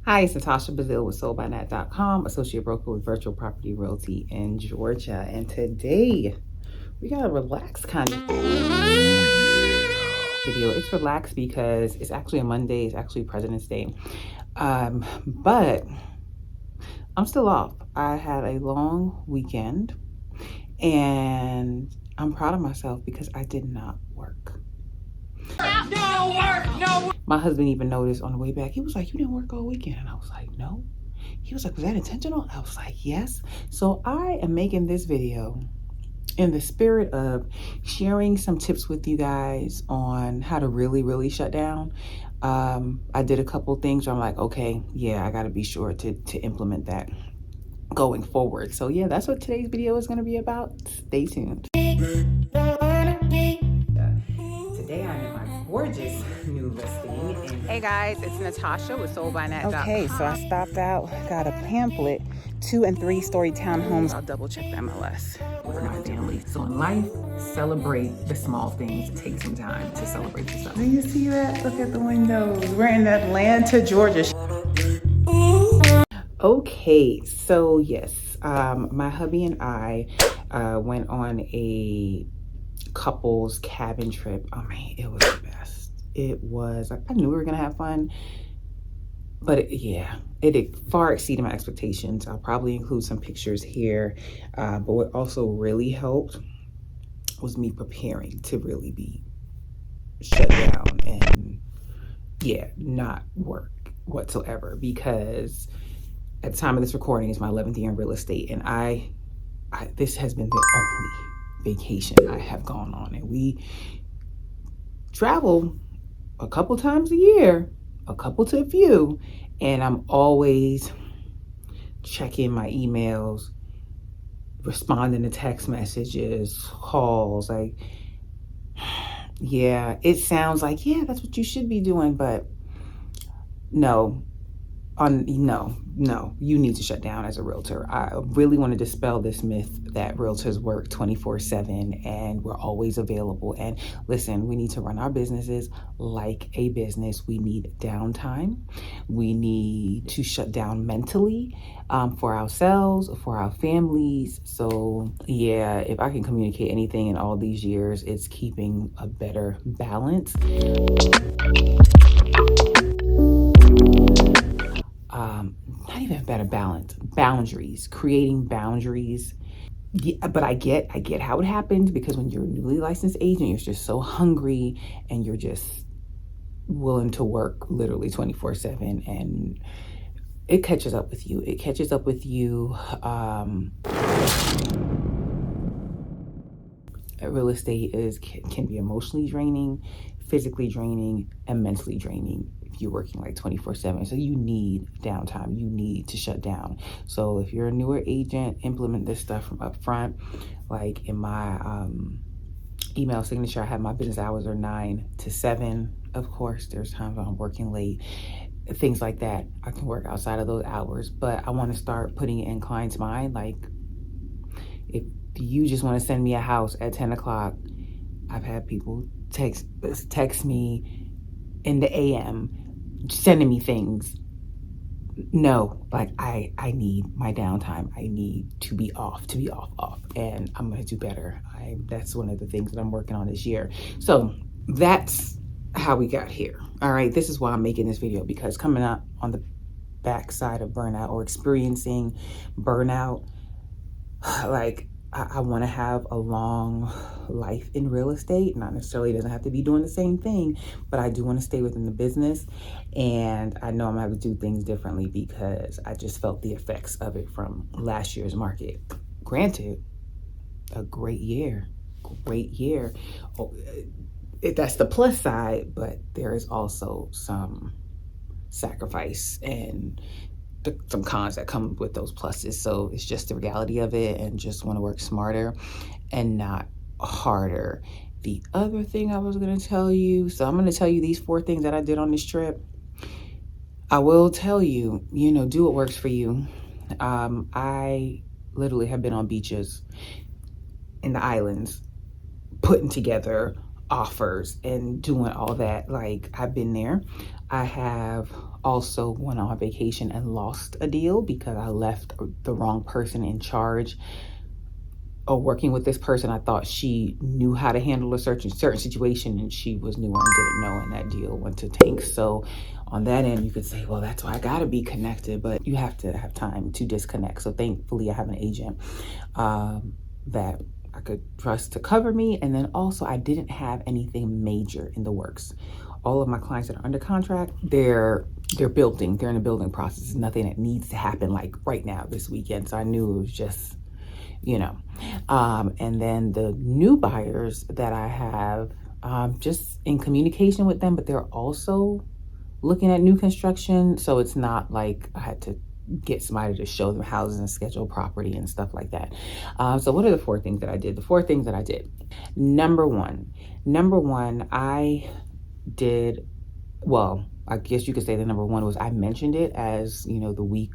Hi, it's NATASHA Brazil with SoldByNat.com, associate broker with Virtual Property Realty in Georgia. And today we got a relaxed kind of video. It's relaxed because it's actually a Monday. It's actually President's Day. But I'm still off. I had a long weekend and I'm proud of myself because I did not work. No work, no work. My husband even noticed on the way back. He was like, "You didn't work all weekend." And I was like, "No." He was like, "Was that intentional?" I was like, "Yes." So I am making this video in the spirit of sharing some tips with you guys on how to really shut down. I did a couple things where I'm like, okay, yeah, I got to be sure to implement that going forward. So yeah, that's what today's video is going to be about. Stay tuned. Today I'm in my gorgeous new listing. Hey guys, it's NATASHA with SoldByNat.com. Okay, so I stopped out, got a pamphlet, 2- and 3-story townhomes. I'll double check the MLS for my family. So in life, celebrate the small things. Take some time to celebrate yourself. Do you see that? Look at the windows. We're in Atlanta, Georgia. Okay, so yes, my hubby and I went on a couples cabin trip. Oh man, it was the best. It was, I knew we were gonna have fun, but it far exceeded my expectations. I'll probably include some pictures here, but what also really helped was me preparing to really be shut down and not work whatsoever, because at the time of this recording is my 11th year in real estate, and I this has been the only vacation I have gone on, and we travel a couple times a year, a couple to a few, and I'm always checking my emails, responding to text messages, calls. Like, yeah, it sounds like, yeah, that's what you should be doing, but no, you need to shut down as a realtor. I really want to dispel this myth that realtors work 24/7 and we're always available. And listen, we need to run our businesses like a business. We need downtime. We need to shut down mentally, for ourselves, for our families. So yeah, if I can communicate anything in all these years, it's keeping a better balance. Not even better balance, boundaries, creating boundaries. Yeah, but I get how it happens, because when you're a newly licensed agent, you're just so hungry and you're just willing to work literally 24/7, and it catches up with you. It catches up with you. Real estate can be emotionally draining, physically draining, and mentally draining if you're working like 24/7. So you need downtime. You need to shut down. So if you're a newer agent, implement this stuff from up front. Like in my email signature, I have my business hours are 9 to 7. Of course, there's times when I'm working late, things like that. I can work outside of those hours, but I want to start putting it in clients' mind. Like, if you just want to send me a house at 10 o'clock, I've had people text me in the AM sending me things. No, like I need my downtime. I need to be off, and I'm going to do better. That's one of the things that I'm working on this year. So that's how we got here. All right, this is why I'm making this video, because coming up on the backside of burnout or experiencing burnout, like, I want to have a long life in real estate. Not necessarily doesn't have to be doing the same thing, but I do want to stay within the business. And I know I'm going to have to do things differently because I just felt the effects of it from last year's market. Granted, a great year. Oh, that's the plus side, but there is also some sacrifice and some cons that come with those pluses. So it's just the reality of it, and just want to work smarter and not harder. The other thing I was going to tell you, so I'm going to tell you these 4 things that I did on this trip. I will tell you, do what works for you. I literally have been on beaches in the islands, putting together offers and doing all that. Like, I've been there. I have also went on vacation and lost a deal because I left the wrong person in charge or working with this person. I thought she knew how to handle a certain situation, and she was newer and didn't know, and that deal went to tank. So on that end, you could say, well, that's why I gotta be connected, but you have to have time to disconnect. So thankfully I have an agent that I could trust to cover me. And then also, I didn't have anything major in the works. All of my clients that are under contract, they're building, they're in a building process. There's nothing that needs to happen like right now this weekend. So I knew it was just, and then the new buyers that I have, just in communication with them, but they're also looking at new construction. So it's not like I had to get somebody to show them houses and schedule property and stuff like that. So what are the 4 things that I did? The 4 things that I did. Number one, I did, well, I guess you could say the number 1 was I mentioned it as, the week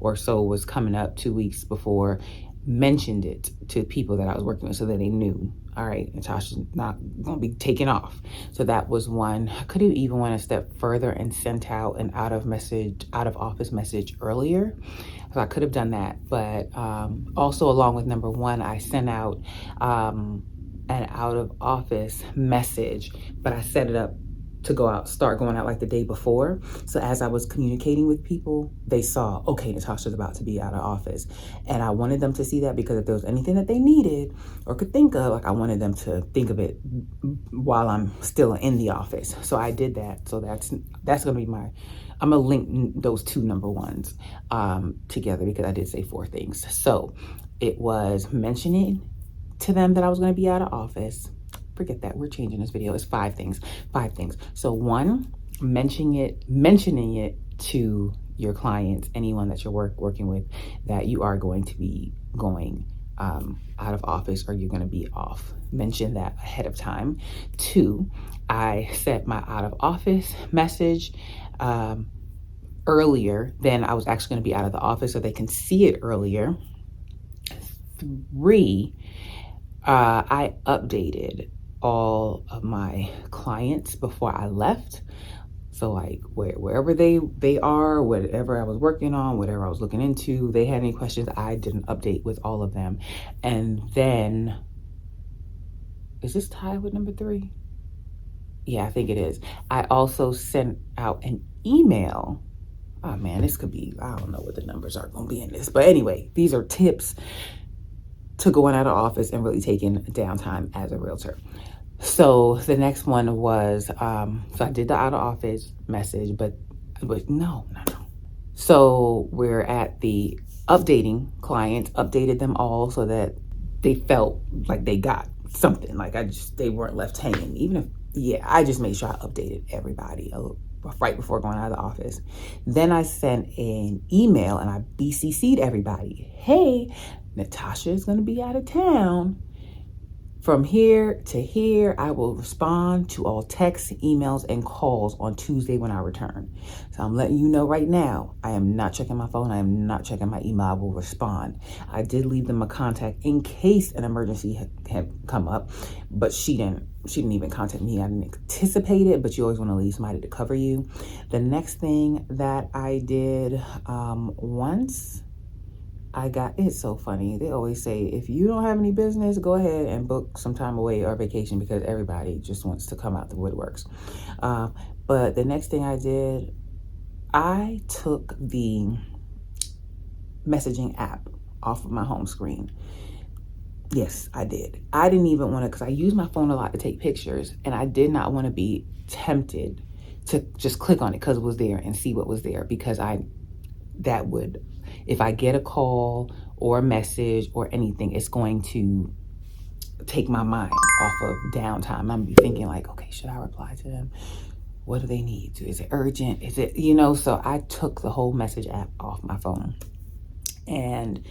or so was coming up, 2 weeks before, mentioned it to people that I was working with so that they knew, all right, Natasha's not gonna be taken off. So that was one. I could have even went a step further and sent out an out of office message earlier. So I could have done that, but also along with number 1, I sent out an out of office message, but I set it up to start going out like the day before. So as I was communicating with people, they saw, okay, Natasha's about to be out of office. And I wanted them to see that because if there was anything that they needed or could think of, like, I wanted them to think of it while I'm still in the office. So I did that. So that's gonna be I'm gonna link those 2 number 1s together because I did say 4 things. So it was mentioning to them that I was gonna be out of office. Forget that, we're changing this video. It's 5 things. So 1, mentioning it to your clients, anyone that you're working with, that you are going to be going out of office or you're going to be off. Mention that ahead of time. 2, I set my out of office message earlier than I was actually going to be out of the office so they can see it earlier. 3, I updated all of my clients before I left. So like wherever they are, whatever I was working on, whatever I was looking into, they had any questions, I did an update with all of them. And then, is this tied with number 3? Yeah, I think it is. I also sent out an email. Oh man, this could be, I don't know what the numbers are gonna be in this, but anyway, these are tips to going out of office and really taking downtime as a realtor. So the next one was, so I did the out of office message, but no. So we're at the updating clients, updated them all so that they felt like they got something, like they weren't left hanging. Even if, yeah, I just made sure I updated everybody right before going out of the office. Then I sent an email and I BCC'd everybody. Hey, Natasha is going to be out of town. From here to here, I will respond to all texts, emails, and calls on Tuesday when I return. So I'm letting you know right now, I am not checking my phone. I am not checking my email. I will respond. I did leave them a contact in case an emergency had come up, but she didn't even contact me. I didn't anticipate it, but you always want to leave somebody to cover you. The next thing that I did, once I got, it's so funny. They always say, if you don't have any business, go ahead and book some time away or vacation because everybody just wants to come out the woodworks. But the next thing I did, I took the messaging app off of my home screen. Yes, I did. I didn't even want to, because I use my phone a lot to take pictures, and I did not want to be tempted to just click on it because it was there and see what was there, because if I get a call or a message or anything, it's going to take my mind off of downtime. I'm gonna be thinking like, okay, should I reply to them? What do they need? Is it urgent? Is it, so I took the whole message app off my phone. And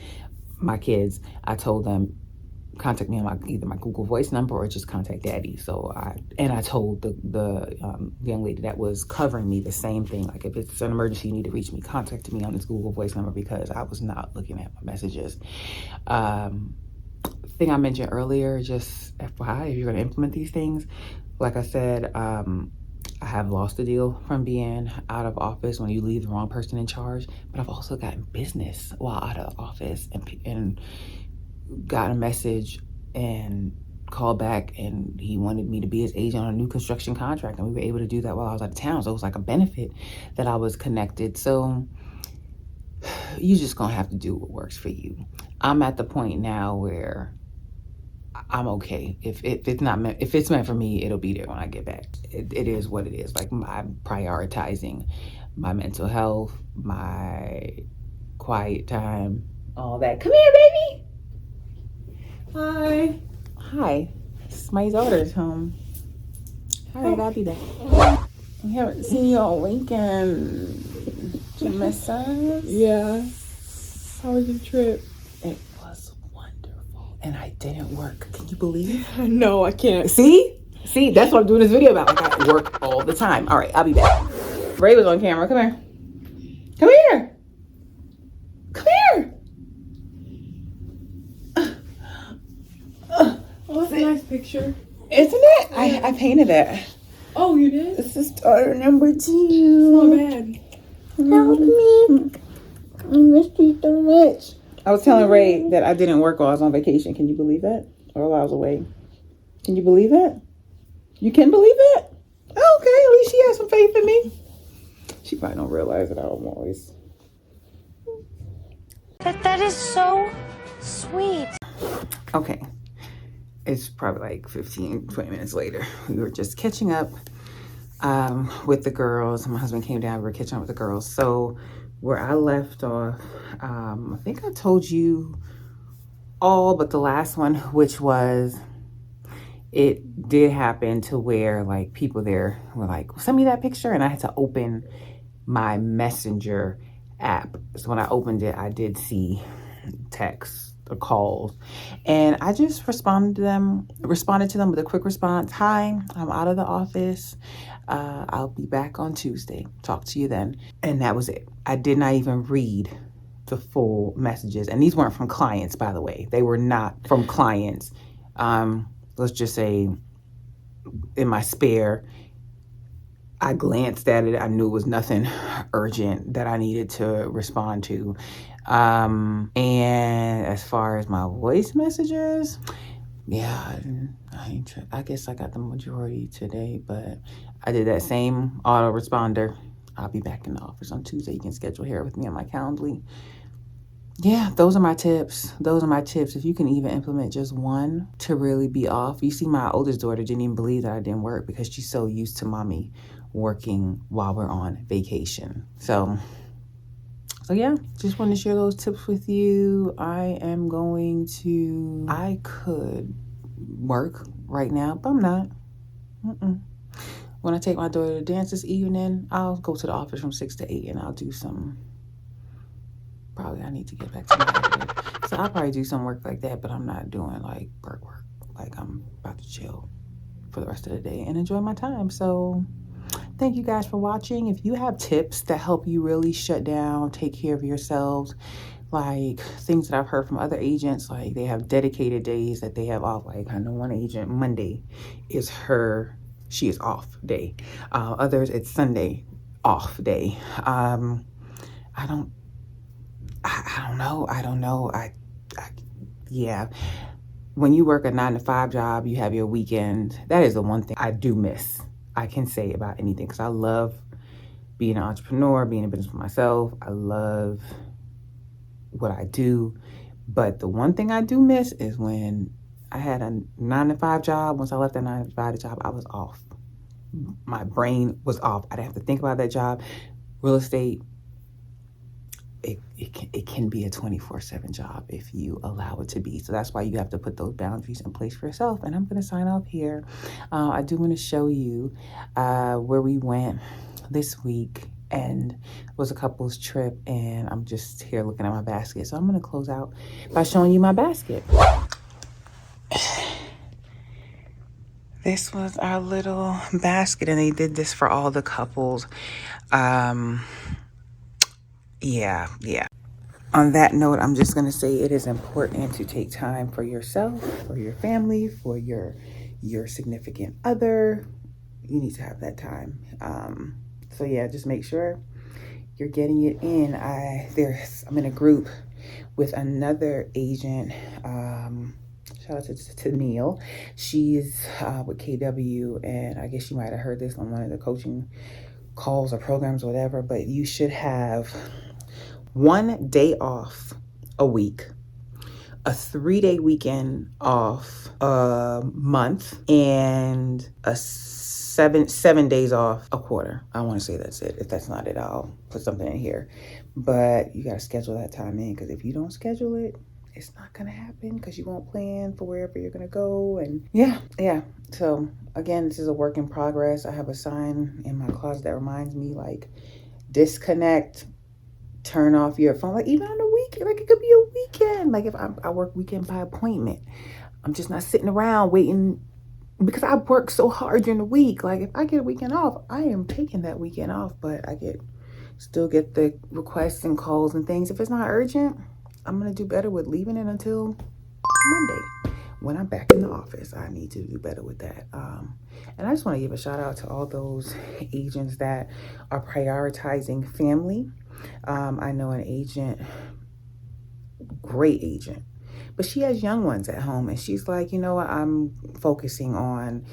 my kids, I told them, contact me on either my Google Voice number or just contact Daddy. So I told the young lady that was covering me the same thing. Like, if it's an emergency, you need to reach me, contact me on this Google Voice number, because I was not looking at my messages. Thing I mentioned earlier, just FYI, if you're going to implement these things, Like I said, I have lost a deal from being out of office when you leave the wrong person in charge, but I've also gotten business while out of office and got a message and called back, and he wanted me to be his agent on a new construction contract, and we were able to do that while I was out of town. So it was like a benefit that I was connected. So you just gonna have to do what works for you. I'm at the point now where I'm okay. If it's not meant, if it's meant for me, it'll be there when I get back. It is what it is. Like, I'm prioritizing my mental health, my quiet time, all that. Come here, baby. Hi. Hi. This is my daughter's home. All right, I'll be back. We haven't seen you all weekend. Did you miss us? Yeah. How was your trip? It was wonderful. And I didn't work. Can you believe? No, I can't. See, that's what I'm doing this video about. Like, I work all the time. All right, I'll be back. Ray was on camera. Come here. Come here. Come here. Oh, that's a nice picture. Isn't it? I painted it. Oh, you did? This is daughter number 2. Not bad. Help me. I missed you so much. I was telling Ray that I didn't work while I was on vacation. Can you believe that? Or while I was away. Can you believe that? You can believe that? Oh, okay, at least she has some faith in me. She probably don't realize that I'm always. But that is so sweet. Okay. It's probably like 15, 20 minutes later. We were just catching up with the girls. My husband came down. We were catching up with the girls. So where I left off, I think I told you all but the last one, which was, it did happen to where like people there were like, send me that picture. And I had to open my Messenger app. So when I opened it, I did see texts or calls, and I just responded to them with a quick response. Hi, I'm out of the office. I'll be back on Tuesday. Talk to you then. And that was it. I did not even read the full messages. And these weren't from clients, by the way. They were not from clients. Let's just say in my spare, I glanced at it. I knew it was nothing urgent that I needed to respond to. And as far as my voice messages, yeah, I guess I got the majority today, but I did that same autoresponder. I'll be back in the office on Tuesday. You can schedule here with me on my Calendly. Yeah, those are my tips. If you can even implement just one to really be off. You see, my oldest daughter didn't even believe that I didn't work because she's so used to mommy working while we're on vacation. So yeah, just wanted to share those tips with you. I could work right now, but I'm not. When I take my daughter to dance this evening, I'll go to the office from 6 to 8 and I'll do some, probably I need to get back to my editing. So I'll probably do some work like that, but I'm not doing like work. Like, I'm about to chill for the rest of the day and enjoy my time. So thank you guys for watching. If you have tips that help you really shut down, take care of yourselves, like things that I've heard from other agents, like they have dedicated days that they have off. Like, I know one agent, Monday is she is off day. Others, it's Sunday off day. I don't know. Yeah. When you work a 9-to-5 job, you have your weekend. That is the one thing I do miss. I can say about anything, because I love being an entrepreneur, being in business for myself. I love what I do. But the one thing I do miss is when I had a 9-to-5 job. Once I left that 9-to-5 job, I was off. My brain was off. I didn't have to think about that job. Real estate, it can be a 24/7 job if you allow it to be. So that's why you have to put those boundaries in place for yourself. And I'm going to sign off here. I do want to show you where we went this week, and it was a couple's trip, and I'm just here looking at my basket. So I'm going to close out by showing you my basket. This was our little basket, and they did this for all the couples. Yeah. On that note, I'm just going to say it is important to take time for yourself, for your family, for your your significant other, you need to have that time. So yeah, just make sure you're getting it in. I'm in a group with another agent. Shout out to Neil. She's with KW, and I guess you might have heard this on one of the coaching calls or programs or whatever, but you should have 1 day off a week, a 3-day weekend off a month, and a seven days off a quarter. I want to say that's it. If that's not it, I'll put something in here. But you got to schedule that time in, because if you don't schedule it, it's not going to happen, because you won't plan for wherever you're going to go. And yeah. So again, this is a work in progress. I have a sign in my closet that reminds me, like, disconnect, turn off your phone. Like, even on the weekend, like, it could be a weekend. Like, if I work weekend by appointment, I'm just not sitting around waiting, because I work so hard during the week. Like, if I get a weekend off, I am taking that weekend off, but I still get the requests and calls and things. If it's not urgent, I'm going to do better with leaving it until Monday. When I'm back in the office, I need to do better with that. And I just want to give a shout out to all those agents that are prioritizing family. I know an agent, great agent, but she has young ones at home, and she's like, you know what, I'm focusing on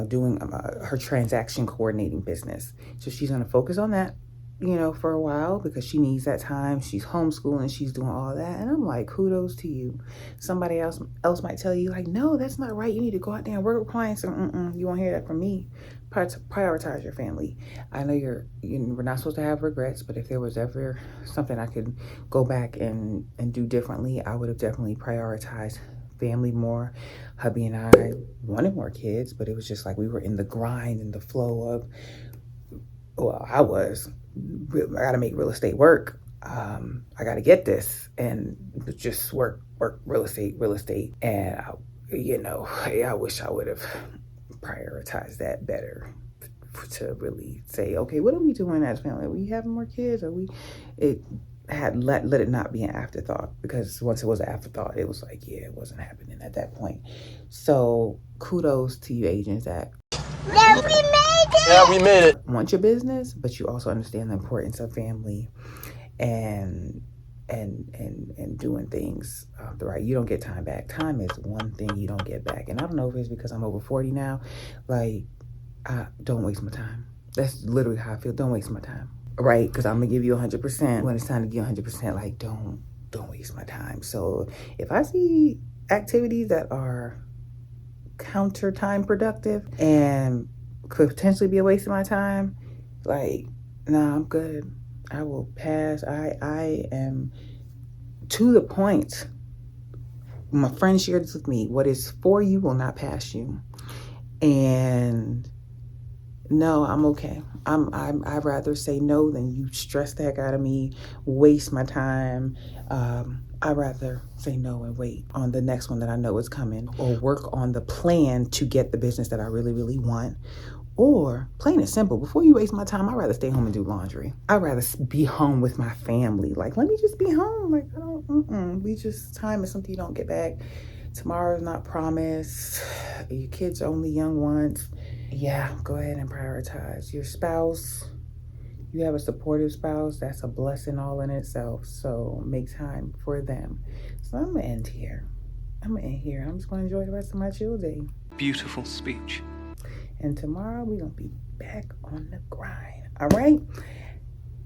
doing her transaction coordinating business. So she's going to focus on that, for a while, because she needs that time. She's homeschooling, she's doing all that. And I'm like, kudos to you. Somebody else might tell you, like, no, that's not right. You need to go out there and work with clients. And you won't hear that from me. Prioritize your family. I know we're not supposed to have regrets, but if there was ever something I could go back and do differently, I would have definitely prioritized family more. Hubby and I wanted more kids, but it was just like we were in the grind and the flow of, I got to make real estate work. I got to get this, and just work, real estate. And I wish I would have prioritized that better, to really say, okay, what are we doing as family? Are we having more kids? Let it not be an afterthought, because once it was an afterthought, it was like, yeah, it wasn't happening at that point. So kudos to you agents that we made it. Want your business, but you also understand the importance of family and doing things the right. You don't get time back. Time is one thing you don't get back. And I don't know if it's because I'm over 40 now. Like, don't waste my time. That's literally how I feel. Don't waste my time. Right? Because I'm gonna give you 100%. When it's time to give 100%, like, don't waste my time. So if I see activities that are counter time productive and could potentially be a waste of my time, like, nah, I'm good. I will pass. I am to the point. My friend shared this with me. What is for you will not pass you. And no, I'm okay. I'd rather say no than you stress the heck out of me, waste my time. I'd rather say no and wait on the next one that I know is coming, or work on the plan to get the business that I really, really want. Or, plain and simple, before you waste my time, I'd rather stay home and do laundry. I'd rather be home with my family. Like, let me just be home. Like, time is something you don't get back. Tomorrow's not promised. Your kids are only young once. Yeah, go ahead and prioritize your spouse. You have a supportive spouse. That's a blessing all in itself. So make time for them. So I'm going to end here. I'm just going to enjoy the rest of my chill day. Beautiful speech. And tomorrow we're going to be back on the grind. All right?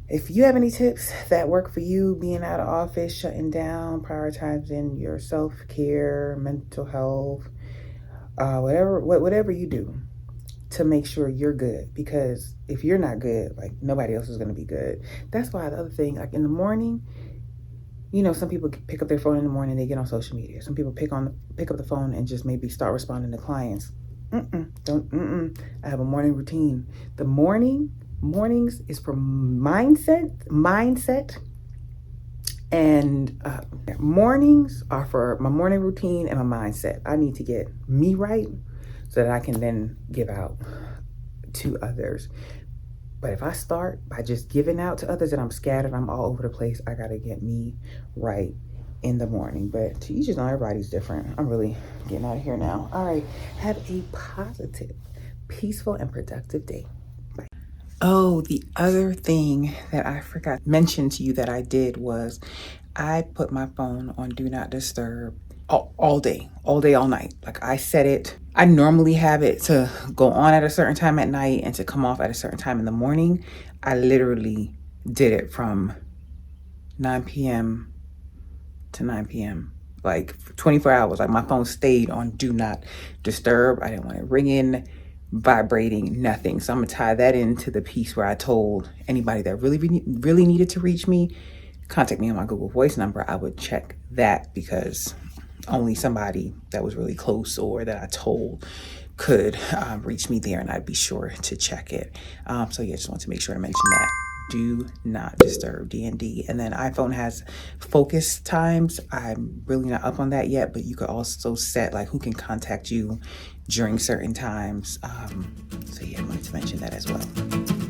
If you have any tips that work for you, being out of office, shutting down, prioritizing your self-care, mental health, whatever you do to make sure you're good. Because if you're not good, like, nobody else is going to be good. That's why the other thing, like, in the morning, some people pick up their phone in the morning, they get on social media. Some people pick up the phone and just maybe start responding to clients. I have a morning routine. The mornings is for mindset, and mornings are for my morning routine and my mindset. I need to get me right so that I can then give out to others. But if I start by just giving out to others and I'm scattered, I'm all over the place, I gotta get me right in the morning. But to each his own, everybody's different. I'm really getting out of here now. All right, have a positive, peaceful, and productive day. Bye. Oh, the other thing that I forgot to mention to you that I did was I put my phone on Do Not Disturb all day, all night. Like I set it, I normally have it to go on at a certain time at night and to come off at a certain time in the morning. I literally did it from 9 p.m. to 9 p.m. like 24 hours. Like my phone stayed on Do Not Disturb. I didn't want it ringing, vibrating, nothing. So I'm gonna tie that into the piece where I told anybody that really needed to reach me, contact me on my Google Voice number. I would check that because only somebody that was really close or that I told could reach me there, and I'd be sure to check it. So yeah, just want to make sure to mention that. Do Not Disturb, DND. And then iPhone has focus times. I'm really not up on that yet, but you could also set like who can contact you during certain times. So yeah, I wanted to mention that as well.